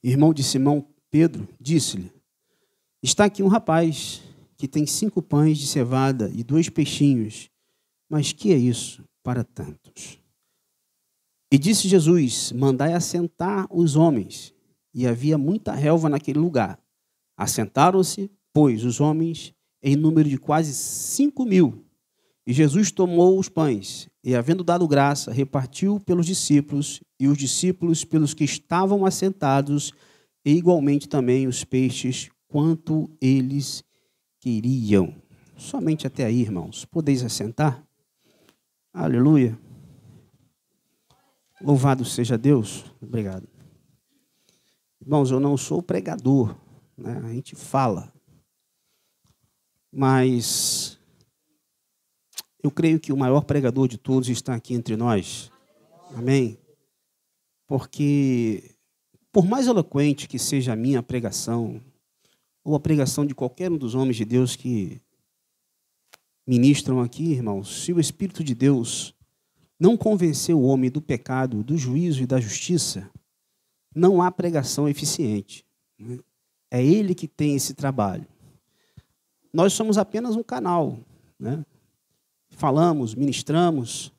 irmão de Simão Pedro, disse-lhe: está aqui um rapaz que tem 5 pães de cevada e 2 peixinhos, mas que é isso para tantos? E disse Jesus: mandai assentar os homens. E havia muita relva naquele lugar. Assentaram-se, pois, os homens em número de quase 5.000. E Jesus tomou os pães, e havendo dado graça, repartiu pelos discípulos, e os discípulos pelos que estavam assentados, e igualmente também os peixes, quanto eles queriam. Somente até aí, irmãos. Podeis assentar? Aleluia. Louvado seja Deus. Obrigado. Irmãos, eu não sou pregador, né? A gente fala. Mas eu creio que o maior pregador de todos está aqui entre nós. Amém? Porque, por mais eloquente que seja a minha pregação, ou a pregação de qualquer um dos homens de Deus que ministram aqui, irmãos, se o Espírito de Deus não convencer o homem do pecado, do juízo e da justiça, não há pregação eficiente. É Ele que tem esse trabalho. Nós somos apenas um canal, né? Falamos, ministramos,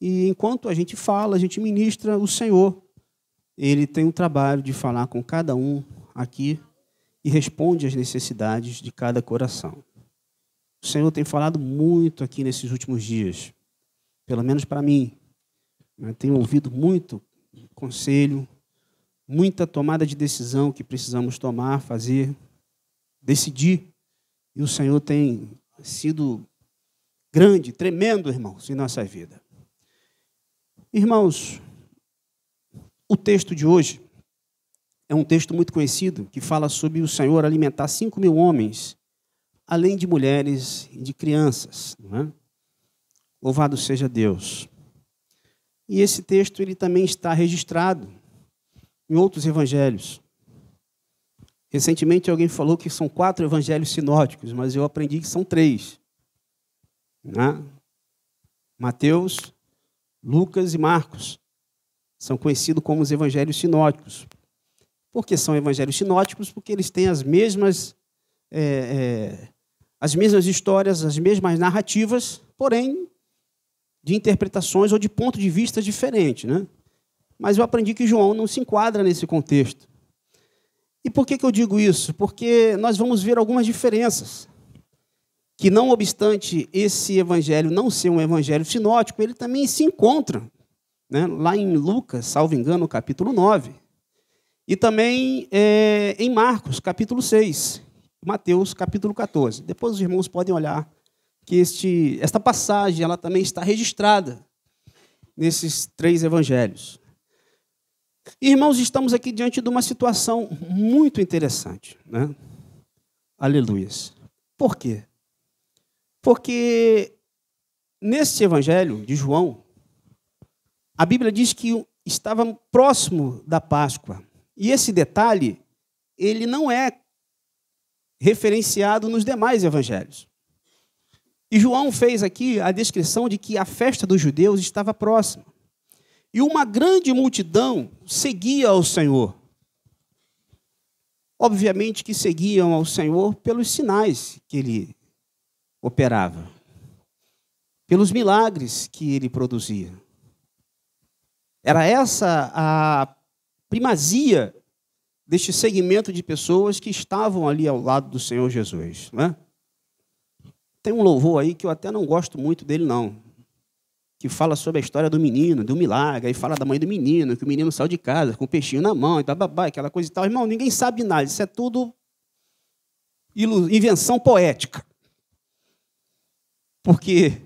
e enquanto a gente fala, a gente ministra, o Senhor, Ele tem o trabalho de falar com cada um aqui e responde às necessidades de cada coração. O Senhor tem falado muito aqui nesses últimos dias, pelo menos para mim. Eu tenho ouvido muito conselho, muita tomada de decisão que precisamos tomar, fazer, decidir. E o Senhor tem sido grande, tremendo, irmãos, em nossa vida. Irmãos, o texto de hoje é um texto muito conhecido que fala sobre o Senhor alimentar 5.000 homens, além de mulheres e de crianças, não é? Louvado seja Deus. E esse texto ele também está registrado em outros evangelhos. Recentemente alguém falou que são 4 evangelhos sinóticos, mas eu aprendi que são 3. Né? Mateus, Lucas e Marcos são conhecidos como os evangelhos sinóticos. Por que são evangelhos sinóticos? Porque eles têm as mesmas histórias, as mesmas narrativas, porém de interpretações ou de ponto de vista diferentes, né? Mas eu aprendi que João não se enquadra nesse contexto. E por que eu digo isso? Porque nós vamos ver algumas diferenças. Que não obstante esse evangelho não ser um evangelho sinótico, ele também se encontra, né, lá em Lucas, salvo engano, capítulo 9. E também em Marcos, capítulo 6. Mateus, capítulo 14. Depois os irmãos podem olhar que esta passagem ela também está registrada nesses 3 evangelhos. Irmãos, estamos aqui diante de uma situação muito interessante, né? Aleluias. Por quê? Porque nesse evangelho de João, a Bíblia diz que estava próximo da Páscoa. E esse detalhe, ele não é referenciado nos demais evangelhos. E João fez aqui a descrição de que a festa dos judeus estava próxima. E uma grande multidão seguia ao Senhor. Obviamente que seguiam ao Senhor pelos sinais que ele operava, pelos milagres que ele produzia. Era essa a primazia deste segmento de pessoas que estavam ali ao lado do Senhor Jesus, né? Tem um louvor aí que eu até não gosto muito dele, não, que fala sobre a história do menino, do milagre, aí fala da mãe do menino, que o menino saiu de casa com o peixinho na mão, e bababá, aquela coisa e tal. Irmão, ninguém sabe nada, isso é tudo invenção poética. Porque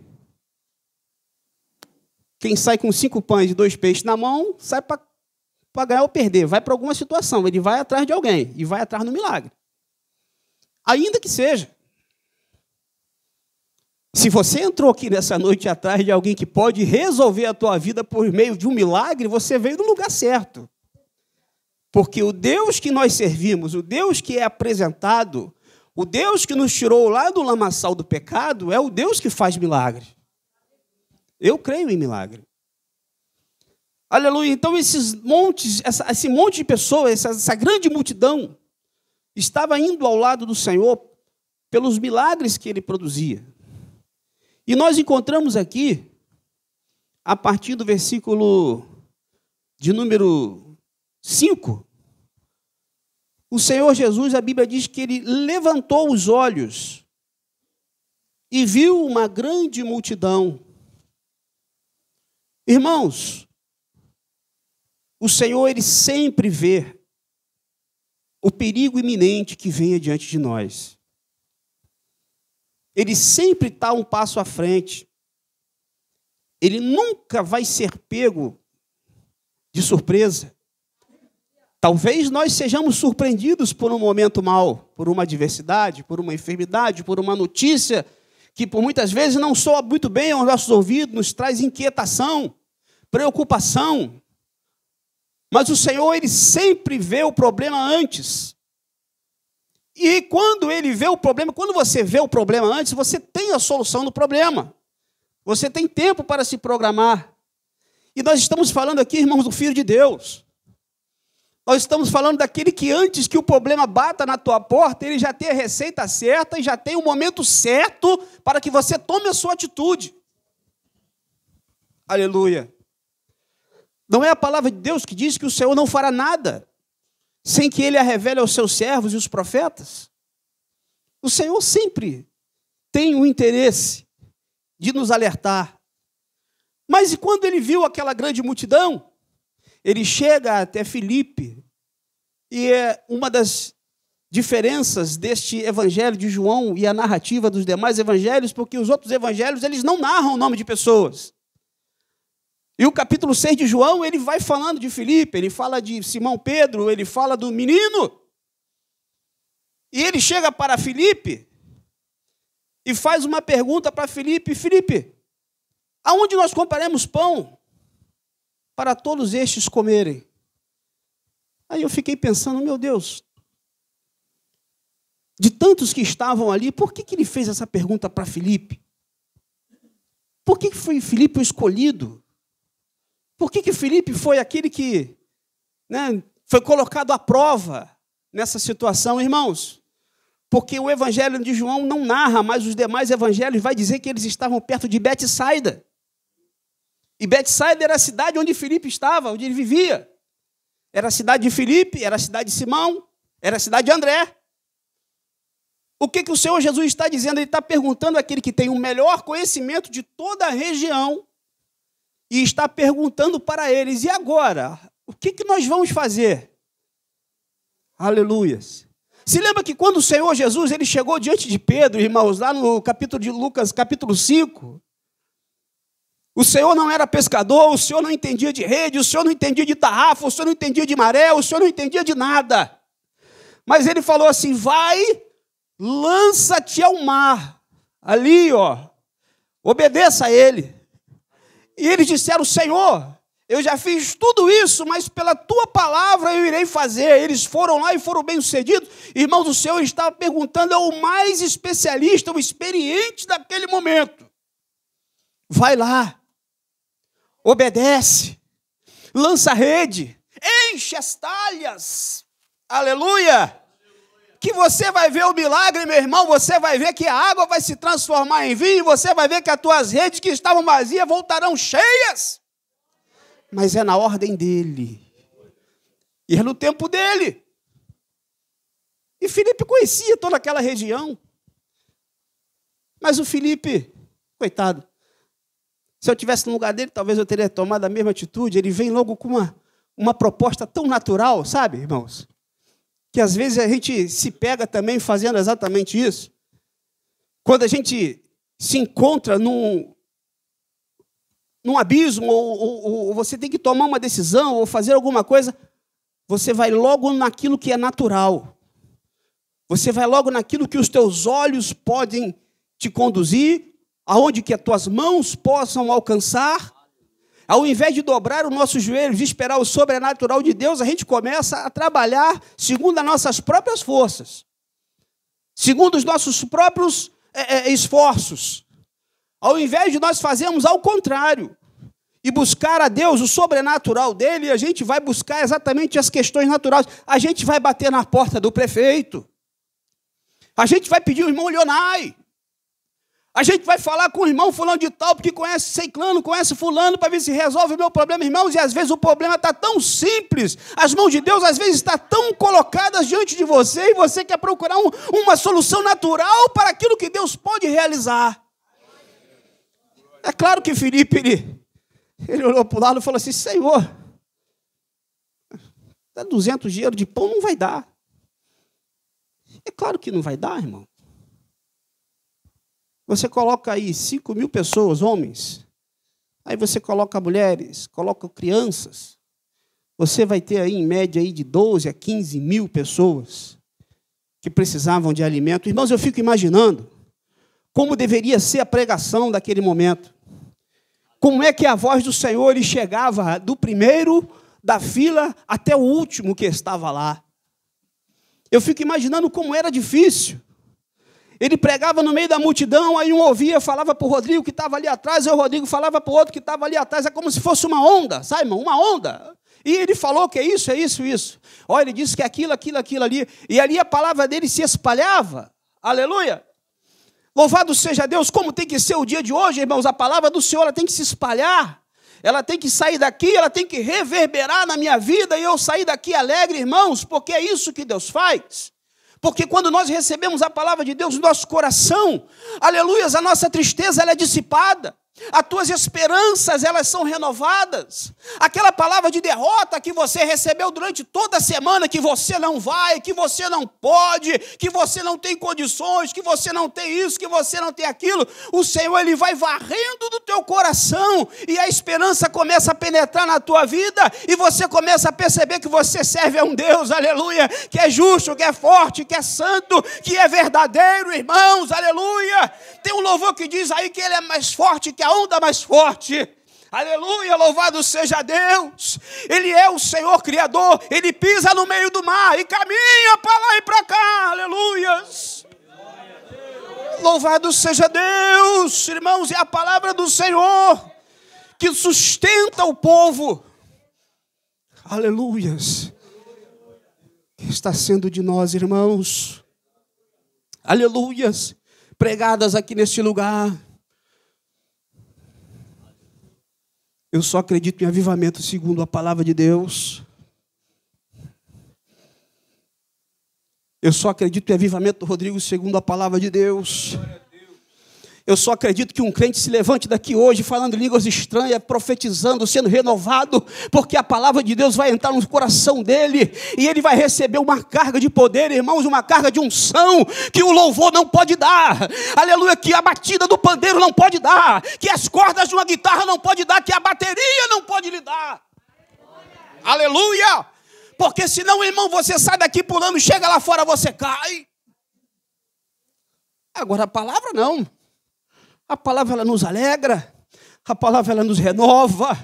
quem sai com 5 pães e 2 peixes na mão, sai para ganhar ou perder, vai para alguma situação, ele vai atrás de alguém, e vai atrás do milagre. Ainda que seja. Se você entrou aqui nessa noite atrás de alguém que pode resolver a tua vida por meio de um milagre, você veio no lugar certo. Porque o Deus que nós servimos, o Deus que é apresentado, o Deus que nos tirou lá do lamaçal do pecado, é o Deus que faz milagre. Eu creio em milagre. Aleluia. Então, esse monte de pessoas, essa grande multidão, estava indo ao lado do Senhor pelos milagres que ele produzia. E nós encontramos aqui, a partir do versículo de número 5, o Senhor Jesus, a Bíblia diz que ele levantou os olhos e viu uma grande multidão. Irmãos, o Senhor, ele sempre vê o perigo iminente que venha diante de nós. Ele sempre está um passo à frente. Ele nunca vai ser pego de surpresa. Talvez nós sejamos surpreendidos por um momento mau, por uma adversidade, por uma enfermidade, por uma notícia que por muitas vezes não soa muito bem aos nossos ouvidos, nos traz inquietação, preocupação. Mas o Senhor, ele sempre vê o problema antes. E quando ele vê o problema, quando você vê o problema antes, você tem a solução do problema. Você tem tempo para se programar. E nós estamos falando aqui, irmãos, do Filho de Deus. Nós estamos falando daquele que antes que o problema bata na tua porta, ele já tem a receita certa e já tem o momento certo para que você tome a sua atitude. Aleluia. Não é a palavra de Deus que diz que o Senhor não fará nada sem que ele a revele aos seus servos e os profetas? O Senhor sempre tem o interesse de nos alertar. Mas e quando ele viu aquela grande multidão, ele chega até Filipe, e é uma das diferenças deste evangelho de João e a narrativa dos demais evangelhos, porque os outros evangelhos, eles não narram o nome de pessoas. E o capítulo 6 de João, ele vai falando de Filipe, ele fala de Simão Pedro, ele fala do menino. E ele chega para Filipe e faz uma pergunta para Filipe: Filipe, aonde nós compraremos pão para todos estes comerem? Aí eu fiquei pensando, meu Deus, de tantos que estavam ali, por que ele fez essa pergunta para Filipe? Por que foi Filipe o escolhido? Por que Filipe foi aquele que, foi colocado à prova nessa situação, irmãos? Porque o evangelho de João não narra, mas os demais evangelhos vai dizer que eles estavam perto de Betsaida. E Betsaida era a cidade onde Filipe estava, onde ele vivia. Era a cidade de Filipe, era a cidade de Simão, era a cidade de André. O que o Senhor Jesus está dizendo? Ele está perguntando àquele que tem o melhor conhecimento de toda a região e está perguntando para eles: e agora? O que nós vamos fazer? Aleluias. Se lembra que quando o Senhor Jesus ele chegou diante de Pedro, irmãos, lá no capítulo de Lucas, capítulo 5, o Senhor não era pescador, o Senhor não entendia de rede, o Senhor não entendia de tarrafa, o Senhor não entendia de maré, o Senhor não entendia de nada. Mas ele falou assim: vai, lança-te ao mar. Ali, obedeça a ele. E eles disseram: Senhor, eu já fiz tudo isso, mas pela tua palavra eu irei fazer. Eles foram lá e foram bem-sucedidos. Irmãos, o Senhor estava perguntando ao mais especialista, o experiente daquele momento: vai lá, obedece, lança a rede, enche as talhas, aleluia, que você vai ver o milagre, meu irmão. Você vai ver que a água vai se transformar em vinho, você vai ver que as tuas redes que estavam vazias voltarão cheias, mas é na ordem dele, e é no tempo dele. E Filipe conhecia toda aquela região, mas o Filipe, coitado, se eu estivesse no lugar dele, talvez eu teria tomado a mesma atitude. Ele vem logo com uma proposta tão natural, sabe, irmãos? Que às vezes a gente se pega também fazendo exatamente isso. Quando a gente se encontra num abismo, ou você tem que tomar uma decisão, ou fazer alguma coisa, você vai logo naquilo que é natural. Você vai logo naquilo que os teus olhos podem te conduzir, aonde que as tuas mãos possam alcançar. Ao invés de dobrar os nossos joelhos e esperar o sobrenatural de Deus, a gente começa a trabalhar segundo as nossas próprias forças, segundo os nossos próprios esforços. Ao invés de nós fazermos ao contrário, e buscar a Deus, o sobrenatural dele, a gente vai buscar exatamente as questões naturais. A gente vai bater na porta do prefeito. A gente vai pedir o irmão Leonai. A gente vai falar com o irmão fulano de tal, porque conhece ciclano, conhece fulano, para ver se resolve o meu problema, irmãos. E às vezes o problema está tão simples, as mãos de Deus às vezes estão tão colocadas diante de você, e você quer procurar uma solução natural para aquilo que Deus pode realizar. É claro que Felipe, ele olhou para o lado e falou assim: Senhor, 200 dinheiro de pão não vai dar. É claro que não vai dar, irmão. Você coloca aí 5.000 pessoas, homens. Aí você coloca mulheres, coloca crianças. Você vai ter aí, em média, aí de 12 a 15 mil pessoas que precisavam de alimento. Irmãos, eu fico imaginando como deveria ser a pregação daquele momento. Como é que a voz do Senhor chegava do primeiro da fila até o último que estava lá. Eu fico imaginando como era difícil. Ele pregava no meio da multidão, aí um ouvia, falava para o Rodrigo que estava ali atrás, aí o Rodrigo falava para o outro que estava ali atrás, é como se fosse uma onda, sabe, irmão? Uma onda. E ele falou que é isso, isso. Olha, ele disse que é aquilo ali. E ali a palavra dele se espalhava. Aleluia. Louvado seja Deus, como tem que ser o dia de hoje, irmãos. A palavra do Senhor ela tem que se espalhar. Ela tem que sair daqui, ela tem que reverberar na minha vida e eu sair daqui alegre, irmãos, porque é isso que Deus faz. Porque quando nós recebemos a palavra de Deus no nosso coração, aleluias, a nossa tristeza ela é dissipada. As tuas esperanças, elas são renovadas. Aquela palavra de derrota que você recebeu durante toda a semana, que você não vai, que você não pode, que você não tem condições, que você não tem isso, que você não tem aquilo, o Senhor, Ele vai varrendo do teu coração, e a esperança começa a penetrar na tua vida, e você começa a perceber que você serve a um Deus, aleluia, que é justo, que é forte, que é santo, que é verdadeiro, irmãos, aleluia. Tem um louvor que diz aí que Ele é mais forte que a onda mais forte, aleluia, louvado seja Deus. Ele é o Senhor Criador, Ele pisa no meio do mar e caminha para lá e para cá, aleluias. Louvado seja Deus, irmãos, é a palavra do Senhor que sustenta o povo, aleluias, que está sendo de nós, irmãos, aleluias, pregadas aqui neste lugar. Eu só acredito em avivamento segundo a palavra de Deus. Eu só acredito em avivamento, Rodrigo, segundo a palavra de Deus. Eu só acredito que um crente se levante daqui hoje, falando línguas estranhas, profetizando, sendo renovado, porque a palavra de Deus vai entrar no coração dele, e ele vai receber uma carga de poder, irmãos, uma carga de unção, que o louvor não pode dar, aleluia, que a batida do pandeiro não pode dar, que as cordas de uma guitarra não pode dar, que a bateria não pode lhe dar, aleluia, porque senão, irmão, você sai daqui pulando, chega lá fora, você cai. Agora a palavra não. A palavra ela nos alegra, a palavra ela nos renova,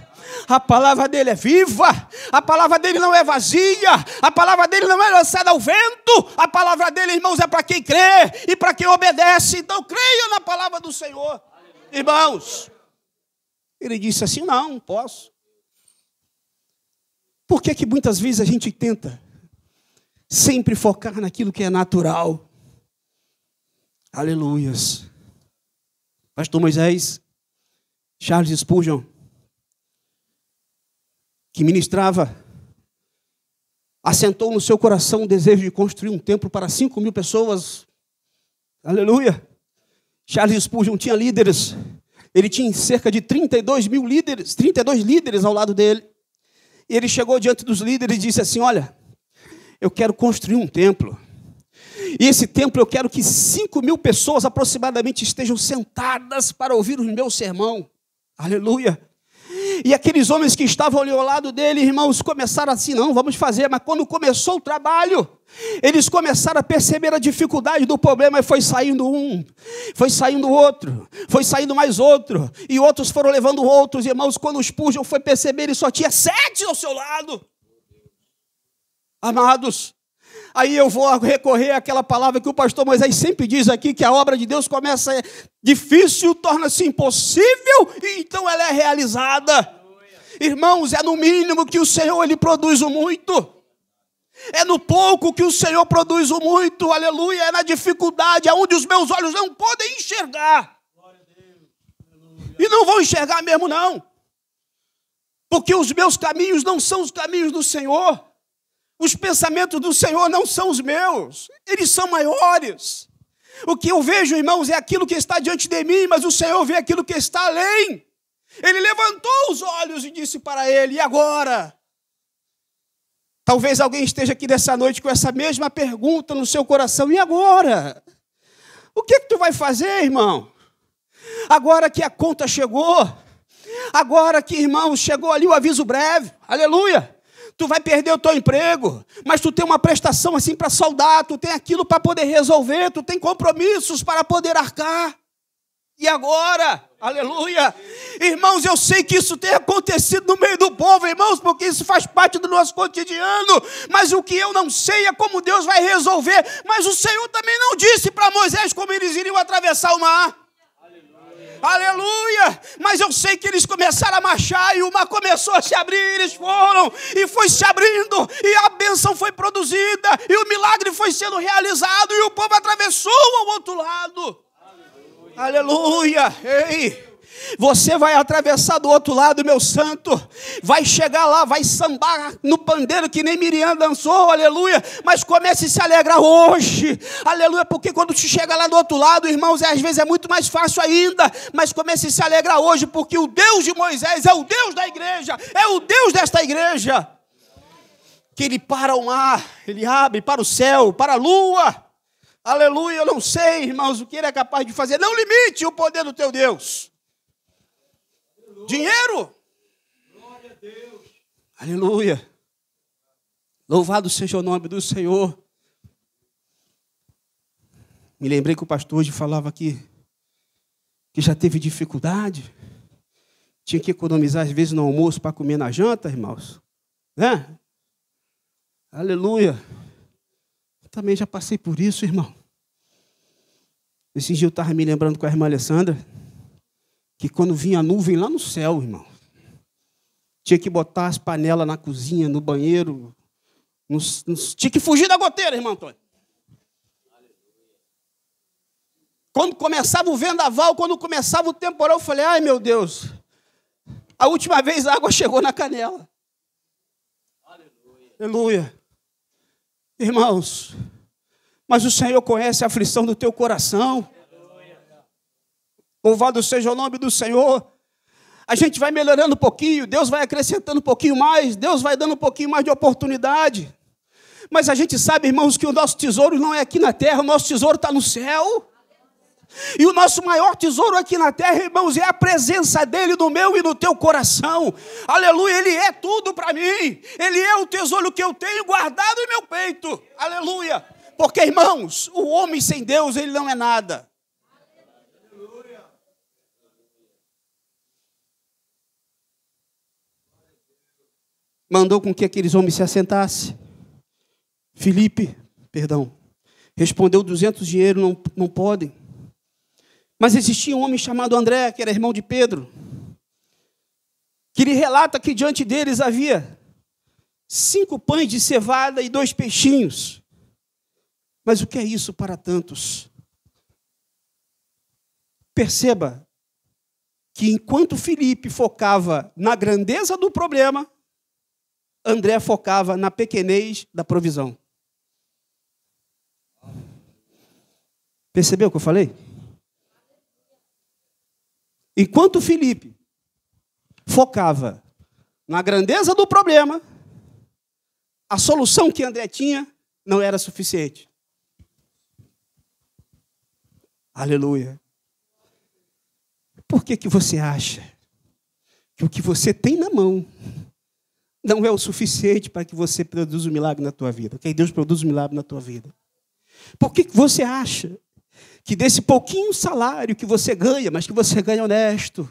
a palavra dele é viva, a palavra dele não é vazia, a palavra dele não é lançada ao vento, a palavra dele, irmãos, é para quem crê e para quem obedece. Então creia na palavra do Senhor, irmãos. Ele disse assim: não posso. Por que muitas vezes a gente tenta sempre focar naquilo que é natural? Aleluias. Pastor Moisés, Charles Spurgeon, que ministrava, assentou no seu coração o desejo de construir um templo para 5.000 pessoas. Aleluia. Charles Spurgeon tinha líderes. Ele tinha cerca de 32 líderes ao lado dele. E ele chegou diante dos líderes e disse assim: olha, eu quero construir um templo. E esse templo eu quero que 5.000 pessoas aproximadamente estejam sentadas para ouvir o meu sermão. Aleluia. E aqueles homens que estavam ali ao lado dele, irmãos, começaram assim: não, vamos fazer. Mas quando começou o trabalho, eles começaram a perceber a dificuldade do problema. E foi saindo um, foi saindo outro, foi saindo mais outro. E outros foram levando outros, irmãos. Quando o Spurgeon foi perceber, ele só tinha 7 ao seu lado. Amados, aí eu vou recorrer àquela palavra que o pastor Moisés sempre diz aqui, que a obra de Deus começa difícil, torna-se impossível, e então ela é realizada. Irmãos, é no mínimo que o Senhor ele produz o muito. É no pouco que o Senhor produz o muito, aleluia. É na dificuldade, aonde os meus olhos não podem enxergar. E não vão enxergar mesmo, não. Porque os meus caminhos não são os caminhos do Senhor. Os pensamentos do Senhor não são os meus. Eles são maiores. O que eu vejo, irmãos, é aquilo que está diante de mim, mas o Senhor vê aquilo que está além. Ele levantou os olhos e disse para ele: e agora? Talvez alguém esteja aqui nessa noite com essa mesma pergunta no seu coração: e agora? O que tu vai fazer, irmão? Agora que a conta chegou, agora que, irmão, chegou ali o aviso breve, aleluia, tu vai perder o teu emprego, mas tu tem uma prestação assim para saldar, tu tem aquilo para poder resolver, tu tem compromissos para poder arcar. E agora? Aleluia! Irmãos, eu sei que isso tem acontecido no meio do povo, irmãos, porque isso faz parte do nosso cotidiano, mas o que eu não sei é como Deus vai resolver. Mas o Senhor também não disse para Moisés como eles iriam atravessar o mar. Aleluia! Mas eu sei que eles começaram a marchar e o mar começou a se abrir, eles foram e foi se abrindo e a bênção foi produzida e o milagre foi sendo realizado e o povo atravessou ao outro lado. Aleluia! Ei! Você vai atravessar do outro lado, meu santo, vai chegar lá, vai sambar no pandeiro que nem Miriam dançou, aleluia, mas comece a se alegrar hoje, aleluia, porque quando você chega lá do outro lado, irmãos, às vezes é muito mais fácil ainda, mas comece a se alegrar hoje, porque o Deus de Moisés é o Deus da igreja, é o Deus desta igreja, que ele para o mar, ele abre para o céu, para a lua, aleluia. Eu não sei, irmãos, o que ele é capaz de fazer, não limite o poder do teu Deus. Dinheiro? Glória a Deus. Aleluia. Louvado seja o nome do Senhor. Me lembrei que o pastor hoje falava aqui que já teve dificuldade. Tinha que economizar às vezes no almoço para comer na janta, irmãos. Né? Aleluia. Eu também já passei por isso, irmão. Esse dia eu estava me lembrando com a irmã Alessandra que quando vinha a nuvem lá no céu, irmão, tinha que botar as panelas na cozinha, no banheiro, tinha que fugir da goteira, irmão Antônio. Quando começava o vendaval, quando começava o temporal, eu falei: ai meu Deus, a última vez a água chegou na canela. Aleluia. Irmãos, mas o Senhor conhece a aflição do teu coração. Louvado seja o nome do Senhor. A gente vai melhorando um pouquinho, Deus vai acrescentando um pouquinho mais, Deus vai dando um pouquinho mais de oportunidade. Mas a gente sabe, irmãos, que o nosso tesouro não é aqui na terra, o nosso tesouro está no céu. E o nosso maior tesouro aqui na terra, irmãos, é a presença dele no meu e no teu coração. Aleluia, ele é tudo para mim. Ele é o tesouro que eu tenho guardado em meu peito. Aleluia. Porque, irmãos, o homem sem Deus, ele não é nada. Mandou com que aqueles homens se assentassem. Filipe, respondeu: 200 dinheiro não podem. Mas existia um homem chamado André, que era irmão de Pedro, que lhe relata que diante deles havia 5 pães de cevada e 2 peixinhos. Mas o que é isso para tantos? Perceba que enquanto Filipe focava na grandeza do problema, André focava na pequenez da provisão. Percebeu o que eu falei? Enquanto Filipe focava na grandeza do problema, a solução que André tinha não era suficiente. Aleluia. Por que você acha que o que você tem na mão não é o suficiente para que você produza um milagre na tua vida? Que Deus produza um milagre na tua vida. Por que você acha que desse pouquinho salário que você ganha, mas que você ganha honesto,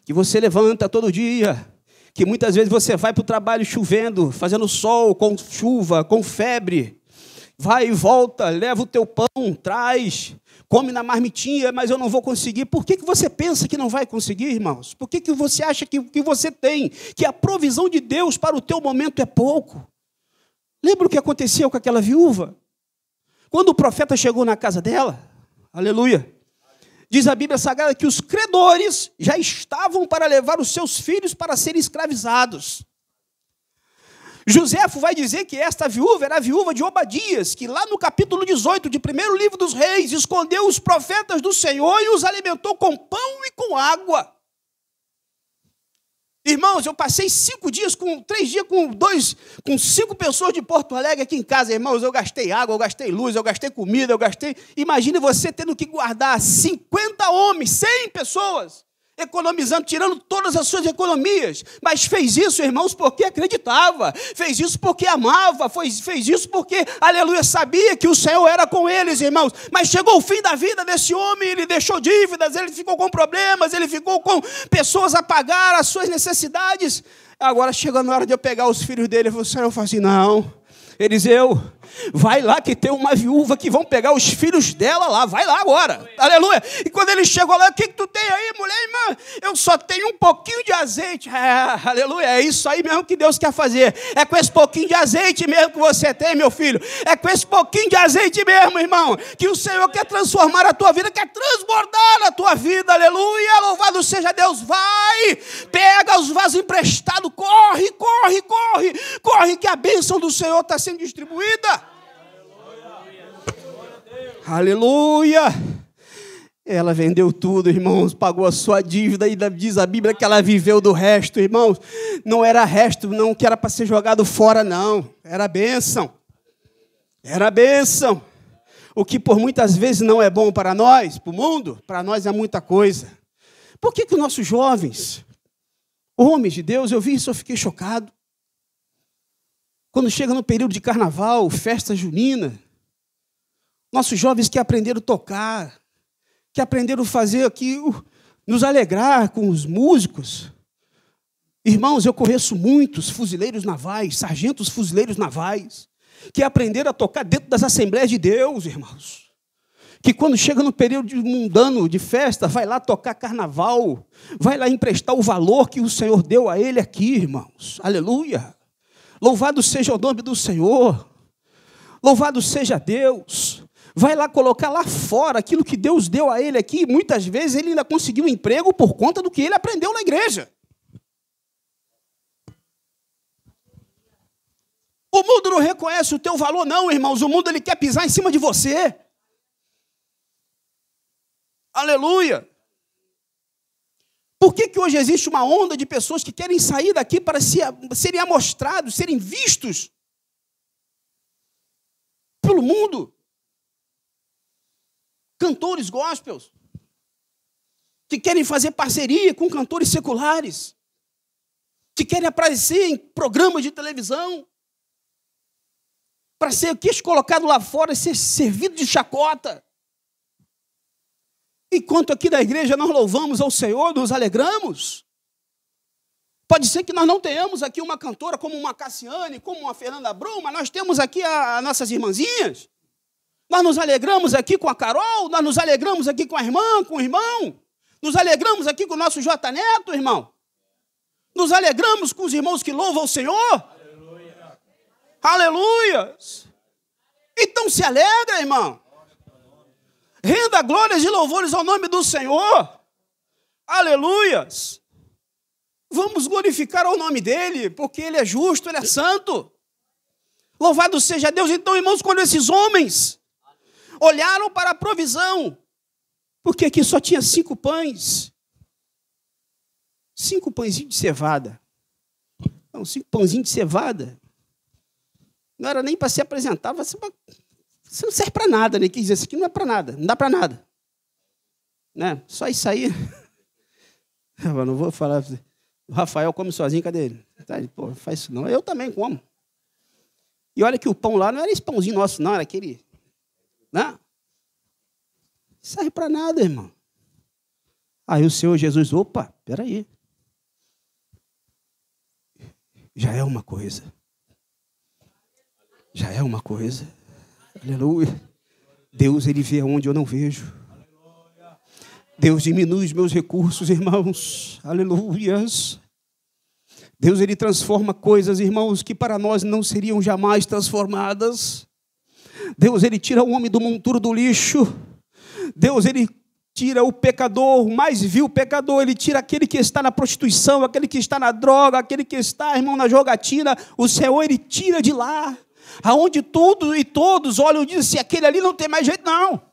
que você levanta todo dia, que muitas vezes você vai para o trabalho chovendo, fazendo sol, com chuva, com febre, vai e volta, leva o teu pão, traz, come na marmitinha, mas eu não vou conseguir. Por que você pensa que não vai conseguir, irmãos? Por que você acha que você tem, que a provisão de Deus para o teu momento é pouco? Lembra o que aconteceu com aquela viúva? Quando o profeta chegou na casa dela, aleluia, diz a Bíblia Sagrada que os credores já estavam para levar os seus filhos para serem escravizados. Joséfo vai dizer que esta viúva era a viúva de Obadias, que lá no capítulo 18 de 1º livro dos Reis, escondeu os profetas do Senhor e os alimentou com pão e com água. Irmãos, eu passei 3 dias com 5 pessoas de Porto Alegre aqui em casa, irmãos. Eu gastei água, eu gastei luz, eu gastei comida, Imagine você tendo que guardar 50 homens, 100 pessoas, economizando, tirando todas as suas economias. Mas fez isso, irmãos, porque acreditava. Fez isso porque amava. Fez isso porque, aleluia, sabia que o Senhor era com eles, irmãos. Mas chegou o fim da vida desse homem, ele deixou dívidas, ele ficou com problemas, ele ficou com pessoas a pagar as suas necessidades. Agora, chegando na hora de eu pegar os filhos dele, o Senhor falou assim, não, Eliseu, vai lá que tem uma viúva que vão pegar os filhos dela lá, vai lá agora, aleluia. E quando ele chegou lá, o que tu tem aí, mulher, irmã? Eu só tenho um pouquinho de azeite. Aleluia, é isso aí mesmo que Deus quer fazer. É com esse pouquinho de azeite mesmo que você tem, meu filho. É com esse pouquinho de azeite mesmo, irmão, que o Senhor quer transformar a tua vida, quer transbordar a tua vida, aleluia. Louvado seja Deus, vai, pega os vasos emprestados, corre, que a bênção do Senhor está sendo distribuída. Aleluia. Ela vendeu tudo, irmãos, pagou a sua dívida e diz a Bíblia que ela viveu do resto, irmãos. Não era resto, não que era para ser jogado fora, não. Era bênção. Era bênção. O que por muitas vezes não é bom para nós, para o mundo, para nós é muita coisa. Por que os nossos jovens, homens de Deus, eu vi isso, eu fiquei chocado. Quando chega no período de carnaval, festa junina, nossos jovens que aprenderam a tocar, que aprenderam a fazer aqui, nos alegrar com os músicos. Irmãos, eu conheço muitos fuzileiros navais, sargentos fuzileiros navais, que aprenderam a tocar dentro das Assembleias de Deus, irmãos. Que quando chega no período mundano de festa, vai lá tocar carnaval, vai lá emprestar o valor que o Senhor deu a ele aqui, irmãos. Aleluia. Louvado seja o nome do Senhor. Louvado seja Deus. Vai lá colocar lá fora aquilo que Deus deu a ele aqui. Muitas vezes ele ainda conseguiu um emprego por conta do que ele aprendeu na igreja. O mundo não reconhece o teu valor, não, irmãos. O mundo ele quer pisar em cima de você. Aleluia. Por que hoje existe uma onda de pessoas que querem sair daqui para serem amostrados, serem vistos pelo mundo? Cantores gospels, que querem fazer parceria com cantores seculares, que querem aparecer em programas de televisão, para ser colocado lá fora e ser servido de chacota. Enquanto aqui na igreja nós louvamos ao Senhor, nos alegramos. Pode ser que nós não tenhamos aqui uma cantora como uma Cassiane, como uma Fernanda Brum, mas nós temos aqui as nossas irmãzinhas. Nós nos alegramos aqui com a Carol, nós nos alegramos aqui com a irmã, com o irmão. Nos alegramos aqui com o nosso J. Neto, irmão. Nos alegramos com os irmãos que louvam o Senhor. Aleluia. Aleluia. Então se alegra, irmão. Renda glórias e louvores ao nome do Senhor. Aleluias. Vamos glorificar o nome dele, porque ele é justo, ele é santo. Louvado seja Deus. Então, irmãos, quando esses homens olharam para a provisão, porque aqui só tinha 5 pães, 5 pãezinhos de cevada. Não, 5 pãezinhos de cevada. Não era nem para se apresentar, você não serve para nada, né? Quer dizer, isso aqui não é para nada, não dá para nada. Né? Só isso aí. Eu não vou falar. O Rafael come sozinho, cadê ele? Pô, faz isso não. Eu também como. E olha que o pão lá não era esse pãozinho nosso, não, era aquele. Não. Não serve para nada, irmão. Aí o Senhor Jesus, opa, peraí. Já é uma coisa. Já é uma coisa. Aleluia. Deus, ele vê onde eu não vejo. Deus diminui os meus recursos, irmãos. Aleluias. Deus, Ele transforma coisas, irmãos, que para nós não seriam jamais transformadas. Deus, Ele tira o homem do monturo do lixo. Deus, Ele tira o pecador, o mais vil pecador. Ele tira aquele que está na prostituição, aquele que está na droga, aquele que está, irmão, na jogatina. O Senhor, Ele tira de lá. Aonde tudo e todos olham e dizem assim, aquele ali não tem mais jeito, não.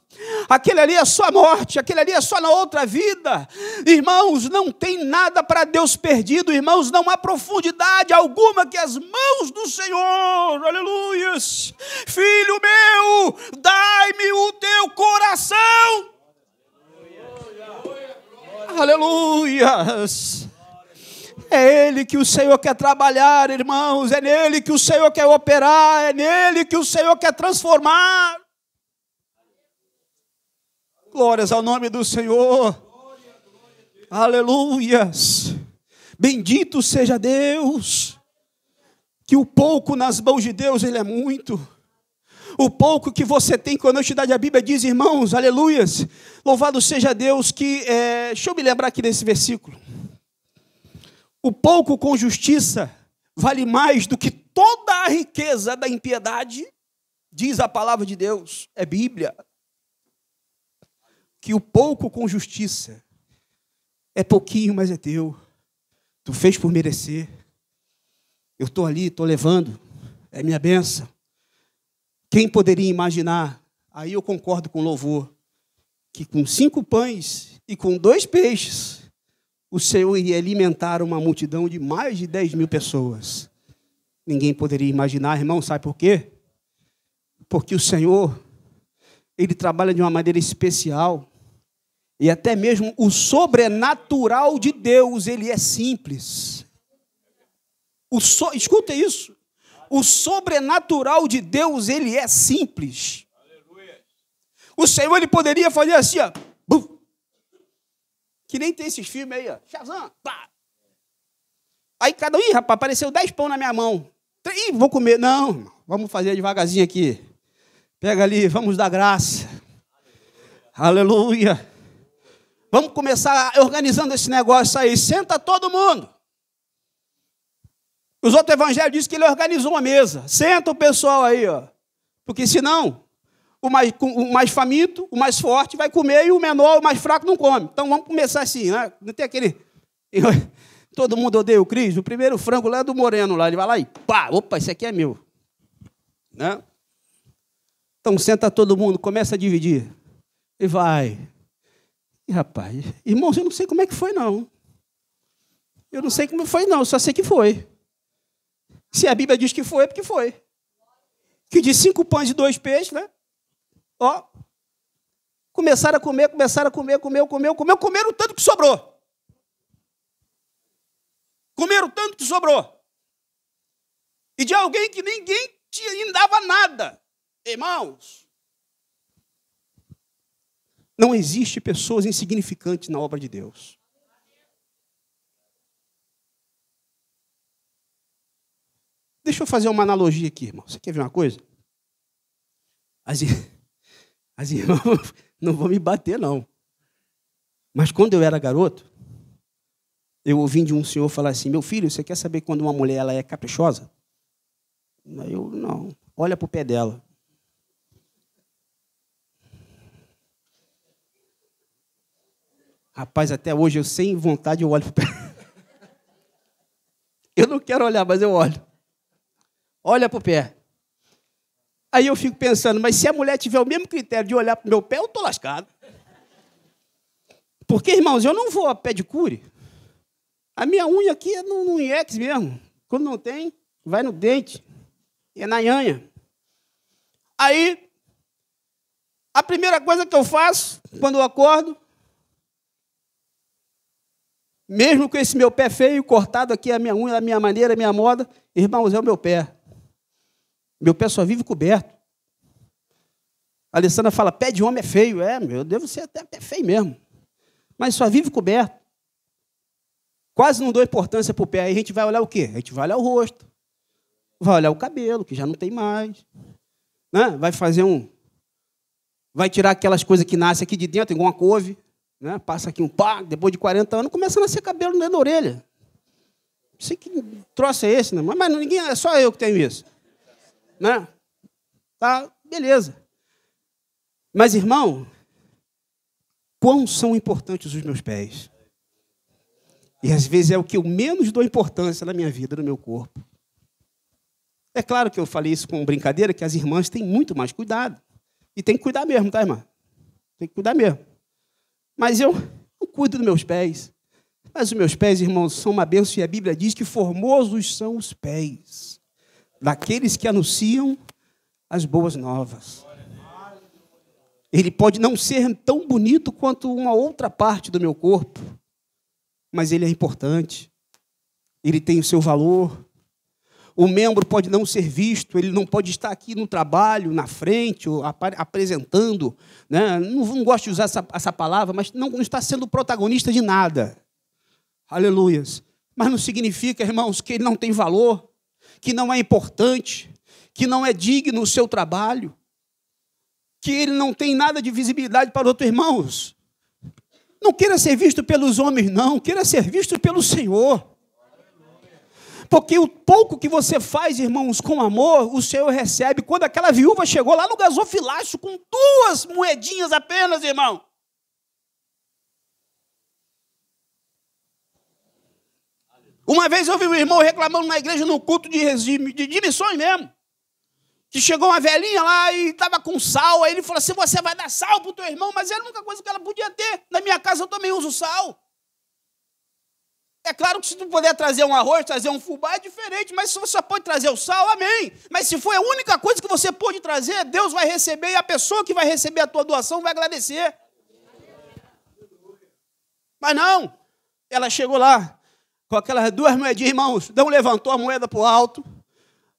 Aquele ali é só morte, aquele ali é só na outra vida. Irmãos, não tem nada para Deus perdido, irmãos, não há profundidade alguma que as mãos do Senhor, aleluias. Filho meu, dai-me o teu coração. Aleluias. É Ele que o Senhor quer trabalhar, irmãos, é nele que o Senhor quer operar, é nele que o Senhor quer transformar. Glórias ao nome do Senhor. Aleluias. Bendito seja Deus. Que o pouco nas mãos de Deus, Ele é muito. O pouco que você tem, quando a honestidade da Bíblia diz, irmãos, aleluias. Louvado seja Deus que, deixa eu me lembrar aqui desse versículo. O pouco com justiça vale mais do que toda a riqueza da impiedade, diz a palavra de Deus, é Bíblia. Que o pouco com justiça é pouquinho, mas é teu. Tu fez por merecer. Eu estou ali, estou levando, é minha bênção. Quem poderia imaginar, aí eu concordo com o louvor, que com 5 pães e com 2 peixes, o Senhor iria alimentar uma multidão de mais de 10.000 pessoas. Ninguém poderia imaginar, irmão, sabe por quê? Porque o Senhor, Ele trabalha de uma maneira especial. E até mesmo o sobrenatural de Deus, Ele é simples. Escuta isso. O sobrenatural de Deus, Ele é simples. O Senhor, Ele poderia fazer assim, ó. Bum. Que nem tem esses filmes aí, ó. Shazam, pá. Aí cada um, rapaz, apareceu 10 pão na minha mão. Ih, vou comer. Não, vamos fazer devagarzinho aqui. Pega ali, vamos dar graça. Aleluia. Vamos começar organizando esse negócio aí. Senta todo mundo. Os outros evangelhos dizem que ele organizou uma mesa. Senta o pessoal aí, ó. Porque senão, o mais faminto, o mais forte vai comer e o menor, o mais fraco não come. Então vamos começar assim, né? Não tem aquele... Todo mundo odeia o Cristo. O primeiro frango lá é do Moreno lá. Ele vai lá e pá, opa, esse aqui é meu. Né? Então senta todo mundo, começa a dividir. E vai. E, rapaz, irmãos, eu não sei como é que foi, não. Eu não sei como foi, não. Eu só sei que foi. Se a Bíblia diz que foi, é porque foi. Que de 5 pães e 2 peixes, né? Ó. Começaram a comer, comeram tanto que sobrou. Comeram tanto que sobrou. E de alguém que ninguém tinha, dava nada. Irmãos, não existe pessoas insignificantes na obra de Deus. Deixa eu fazer uma analogia aqui, irmão. Você quer ver uma coisa? As irmãs não vão me bater, não. Mas quando eu era garoto, eu ouvi de um senhor falar assim, meu filho, você quer saber quando uma mulher ela é caprichosa? Aí eu, não. Olha para o pé dela. Rapaz, até hoje, eu sem vontade, eu olho para o pé. Eu não quero olhar, mas eu olho. Olha para o pé. Aí eu fico pensando, mas se a mulher tiver o mesmo critério de olhar para o meu pé, eu estou lascado. Porque, irmãos, eu não vou a pedicure. A minha unha aqui é no unhex mesmo. Quando não tem, vai no dente. É na nhanha. Aí, a primeira coisa que eu faço, quando eu acordo, mesmo com esse meu pé feio, cortado aqui, a minha unha, a minha maneira, a minha moda, irmãos, é o meu pé. Meu pé só vive coberto. A Alessandra fala, pé de homem é feio. É, meu, eu devo ser até pé feio mesmo. Mas só vive coberto. Quase não dou importância para o pé. Aí a gente vai olhar o quê? A gente vai olhar o rosto. Vai olhar o cabelo, que já não tem mais. Né? Vai fazer vai tirar aquelas coisas que nascem aqui de dentro, igual uma couve. né? Passa aqui um pá, depois de 40 anos, começa a nascer cabelo dentro da orelha. Não sei que troço é esse, né? Mas ninguém, é só eu que tenho isso. Né? Tá, beleza. Mas, irmão, quão são importantes os meus pés? E às vezes é o que eu menos dou importância na minha vida, no meu corpo. É claro que eu falei isso com brincadeira, que as irmãs têm muito mais cuidado. E tem que cuidar mesmo, tá, irmã? Tem que cuidar mesmo. Mas eu cuido dos meus pés. Mas os meus pés, irmãos, são uma bênção, e a Bíblia diz que formosos são os pés daqueles que anunciam as boas novas. Ele pode não ser tão bonito quanto uma outra parte do meu corpo, mas ele é importante. Ele tem o seu valor. O membro pode não ser visto, ele não pode estar aqui no trabalho, na frente, ou apresentando, né? Não gosto de usar essa palavra, mas não está sendo protagonista de nada. Aleluias. Mas não significa, irmãos, que ele não tem valor, que não é importante, que não é digno o seu trabalho, que ele não tem nada de visibilidade para outros irmãos. Não queira ser visto pelos homens, não. Queira ser visto pelo Senhor. Porque o pouco que você faz, irmãos, com amor, o Senhor recebe. Quando aquela viúva chegou lá no gasofilácio com 2 moedinhas apenas, irmão. Uma vez eu vi um irmão reclamando na igreja, no culto de missões mesmo, que chegou uma velhinha lá e estava com sal. Aí ele falou assim: você vai dar sal para o teu irmão? Mas era a única coisa que ela podia ter. Na minha casa eu também uso sal. É claro que se tu puder trazer um arroz, trazer um fubá, é diferente. Mas se você só pode trazer o sal, amém. Mas se for a única coisa que você pode trazer, Deus vai receber, e a pessoa que vai receber a tua doação vai agradecer. Mas não. Ela chegou lá com aquelas 2 moedinhas, irmãos. Não levantou a moeda para o alto.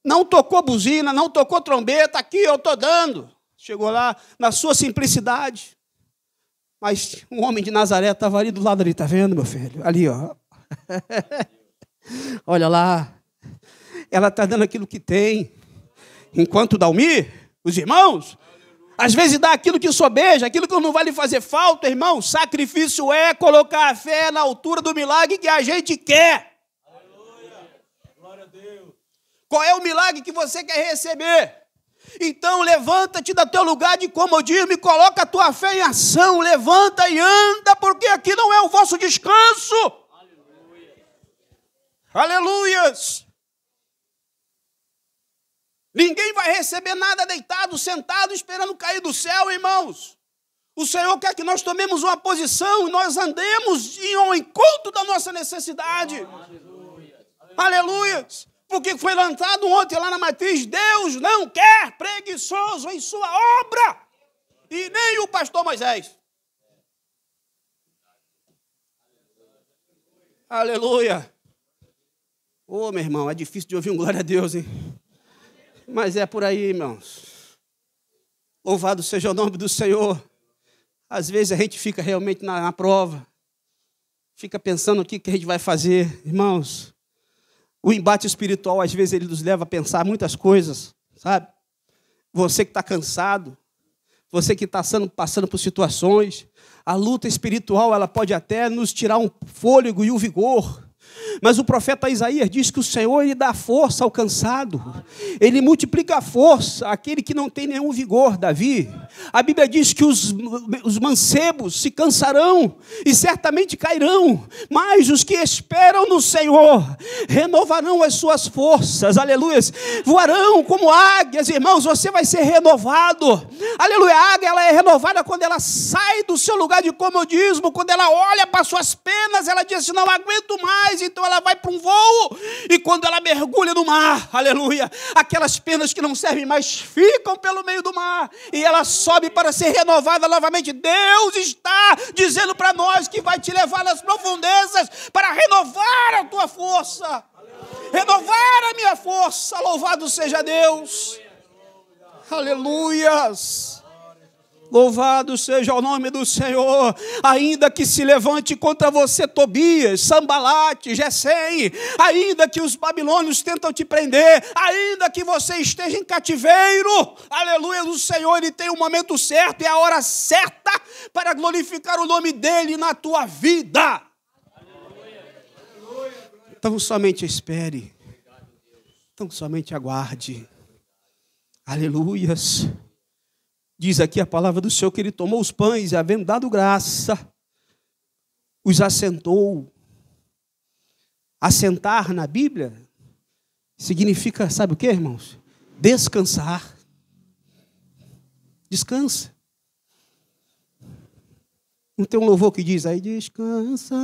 Não tocou buzina, não tocou trombeta. Aqui eu estou dando. Chegou lá na sua simplicidade. Mas um homem de Nazaré estava ali do lado ali, está vendo, meu filho? Ali, ó. Olha lá. Ela está dando aquilo que tem. Enquanto Dalmir, os irmãos, às vezes dá aquilo que sobeja, aquilo que não vai lhe fazer falta, irmão. Sacrifício é colocar a fé na altura do milagre que a gente quer. Glória a Deus. Qual é o milagre que você quer receber? Então levanta-te do teu lugar de comodismo e coloca a tua fé em ação. Levanta e anda, porque aqui não é o vosso descanso. Aleluias. Ninguém vai receber nada deitado, sentado, esperando cair do céu, irmãos. O Senhor quer que nós tomemos uma posição e nós andemos ao encontro da nossa necessidade. Aleluias. Porque foi lançado ontem lá na matriz: Deus não quer preguiçoso em sua obra. E nem o pastor Moisés. Aleluia. Ô, meu irmão, é difícil de ouvir um glória a Deus, hein? Mas é por aí, irmãos. Louvado seja o nome do Senhor. Às vezes a gente fica realmente na prova. Fica pensando o que a gente vai fazer. Irmãos, o embate espiritual, às vezes, ele nos leva a pensar muitas coisas, sabe? Você que está cansado, você que está passando por situações, a luta espiritual, ela pode até nos tirar um fôlego e um vigor. Mas o profeta Isaías diz que o Senhor, ele dá força ao cansado. Ele multiplica a força àquele que não tem nenhum vigor, Davi. A Bíblia diz que os mancebos se cansarão e certamente cairão. Mas os que esperam no Senhor renovarão as suas forças. Aleluia. Voarão como águias, irmãos. Você vai ser renovado. Aleluia. A águia, ela é renovada quando ela sai do seu lugar de comodismo. Quando ela olha para suas penas, ela diz assim: não aguento mais. Então ela vai para um voo, e quando ela mergulha no mar, aleluia, aquelas penas que não servem mais ficam pelo meio do mar, e ela sobe para ser renovada novamente. Deus está dizendo para nós que vai te levar nas profundezas para renovar a tua força, renovar a minha força. Louvado seja Deus. Aleluias. Louvado seja o nome do Senhor. Ainda que se levante contra você Tobias, Sambalate, Gesem, ainda que os babilônios tentam te prender, ainda que você esteja em cativeiro, aleluia, o Senhor, Ele tem o momento certo e a hora certa para glorificar o nome dEle na tua vida. Então somente espere, então somente aguarde. Aleluias. Diz aqui a palavra do Senhor que Ele tomou os pães e, havendo dado graça, os assentou. Assentar na Bíblia significa, sabe o que, irmãos? Descansar. Descansa. Não tem um louvor que diz aí, descansa,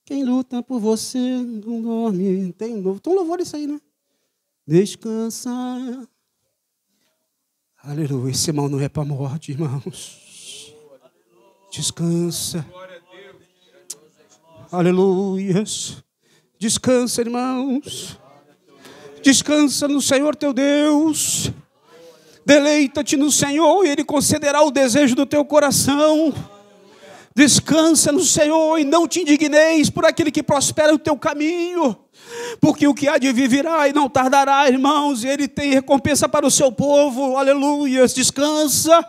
quem luta por você não dorme. Tem um louvor isso aí, né? Descansa. Aleluia, esse mal não é para a morte, irmãos. Descansa. Aleluia. Descansa, irmãos. Descansa no Senhor teu Deus. Deleita-te no Senhor e Ele concederá o desejo do teu coração. Descansa no Senhor e não te indigneis por aquele que prospera o teu caminho. Porque o que há de vir virá e não tardará, irmãos, e Ele tem recompensa para o seu povo, aleluia. Descansa,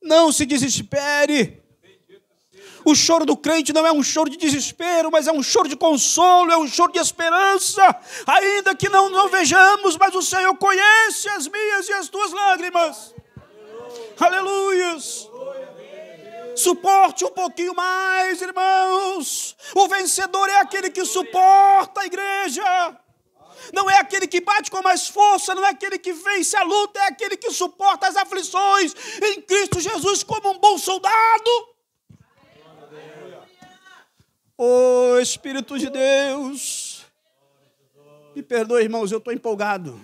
não se desespere. O choro do crente não é um choro de desespero, mas é um choro de consolo, é um choro de esperança. Ainda que não vejamos, mas o Senhor conhece as minhas e as tuas lágrimas. Aleluias. Suporte um pouquinho mais, irmãos. O vencedor é aquele que suporta a igreja. Não é aquele que bate com mais força, não é aquele que vence a luta, é aquele que suporta as aflições em Cristo Jesus como um bom soldado. Oh, Espírito de Deus. Me perdoe, irmãos, eu estou empolgado.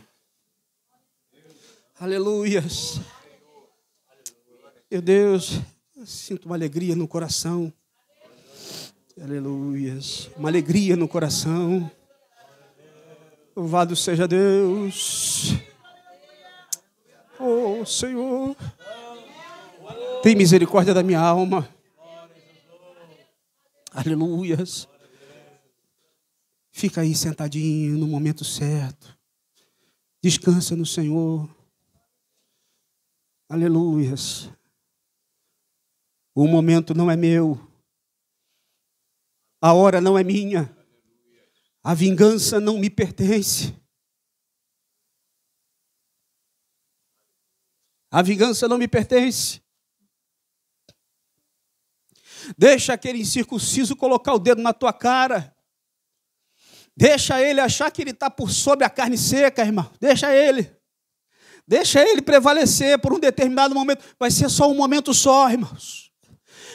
Aleluias. Meu Deus. Sinto uma alegria no coração. Aleluias. Uma alegria no coração. Louvado seja Deus. Oh, Senhor. Tem misericórdia da minha alma. Aleluias. Fica aí sentadinho no momento certo. Descansa no Senhor. Aleluias. O momento não é meu. A hora não é minha. A vingança não me pertence. A vingança não me pertence. Deixa aquele incircunciso colocar o dedo na tua cara. Deixa ele achar que ele está por sobre a carne seca, irmão. Deixa ele. Deixa ele prevalecer por um determinado momento. Vai ser só um momento só, irmãos.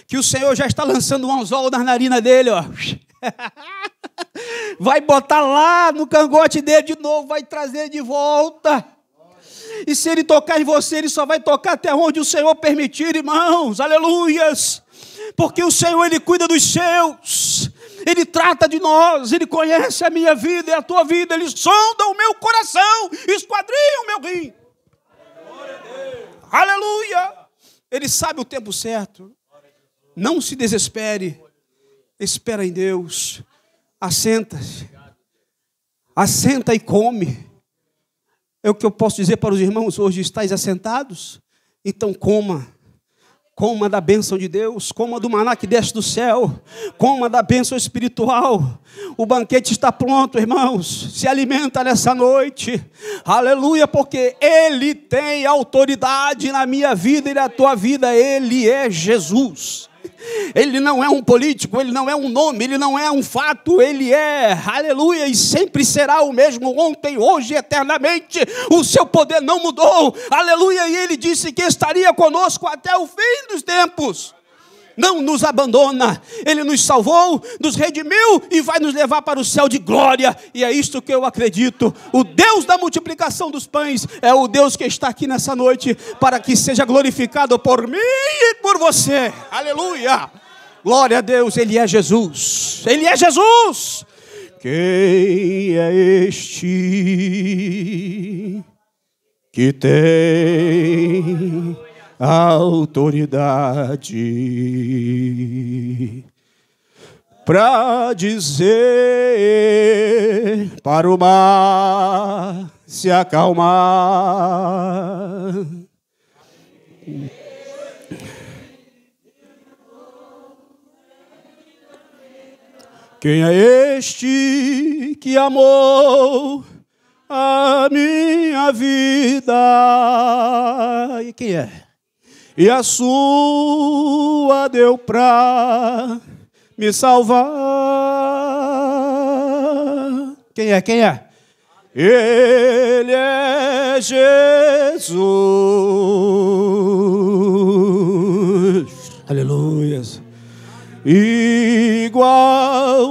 Que o Senhor já está lançando um anzol na narina dele, ó. Vai botar lá no cangote dele de novo, vai trazer de volta. E se ele tocar em você, ele só vai tocar até onde o Senhor permitir, irmãos. Aleluias. Porque o Senhor, Ele cuida dos seus. Ele trata de nós, Ele conhece a minha vida e a tua vida. Ele sonda o meu coração, esquadrinha o meu rim. Aleluia. Ele sabe o tempo certo. Não se desespere. Espera em Deus. Assenta-se. Assenta e come. É o que eu posso dizer para os irmãos hoje. Estais assentados? Então coma. Coma da bênção de Deus, coma do maná que desce do céu, coma da bênção espiritual. O banquete está pronto, irmãos. Se alimenta nessa noite. Aleluia, porque Ele tem autoridade na minha vida e na tua vida. Ele é Jesus. Ele não é um político, Ele não é um nome, Ele não é um fato, Ele é, aleluia, e sempre será o mesmo ontem, hoje, eternamente. O seu poder não mudou, aleluia, e Ele disse que estaria conosco até o fim dos tempos. Não nos abandona, Ele nos salvou, nos redimiu e vai nos levar para o céu de glória. E é isto que eu acredito. O Deus da multiplicação dos pães é o Deus que está aqui nessa noite para que seja glorificado por mim e por você. Aleluia! Glória a Deus, Ele é Jesus. Ele é Jesus. Quem é este que tem autoridade para dizer para o mar se acalmar. Quem é este que amou a minha vida? E quem é? E a sua deu pra me salvar. Quem é? Quem é? Ele é Jesus. Aleluia. Igual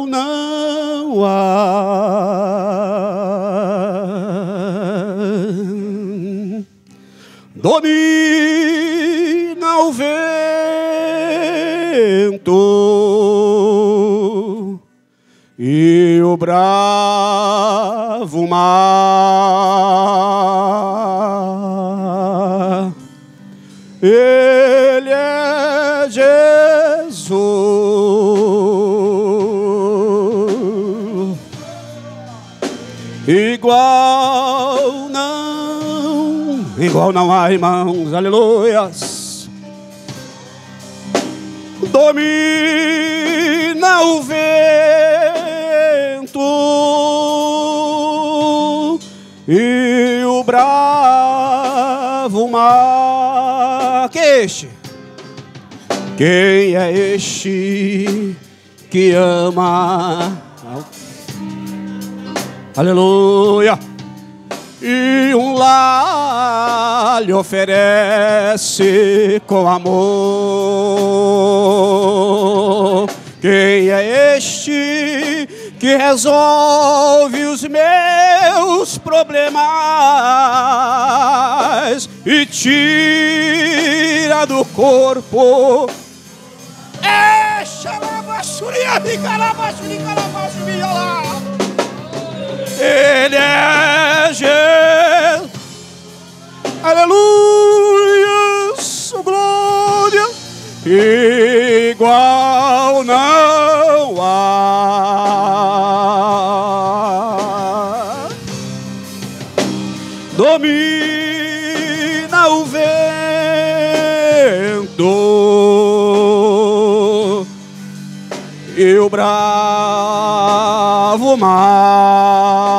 não há. Domina o vento e o bravo mar. Ele é Jesus. Igual não há, irmãos, aleluias. Domina o vento e o bravo mar. Quem é este? Quem é este que ama? Aleluia! E um lar lhe oferece com amor. Quem é este que resolve os meus problemas e tira do corpo? Ele é Jesus. Aleluia, sua glória. Igual não há. Domina o vento e o bravo mar.